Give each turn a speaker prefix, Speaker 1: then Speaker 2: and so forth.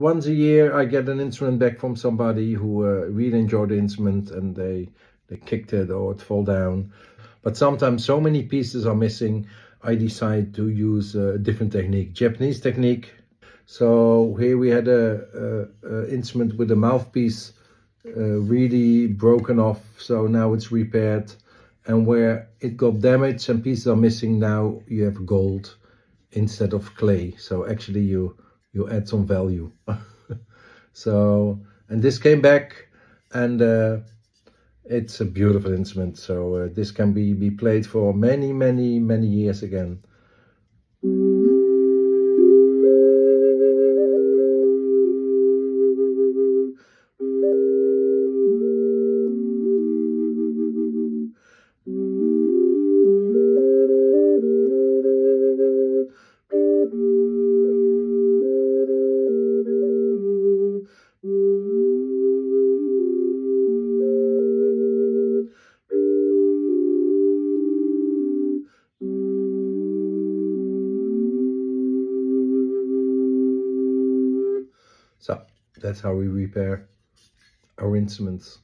Speaker 1: Once a year I get an instrument back from somebody who really enjoyed the instrument, and they kicked it or it fall down. But sometimes so many pieces are missing, I decide to use a different technique, Japanese technique. So here we had a instrument with a mouthpiece really broken off, so now it's repaired. And where it got damaged and pieces are missing, now you have gold instead of clay. So actually you add some value. So, and this came back, and it's a beautiful instrument. So this can be played for many years again. So that's how we repair our instruments.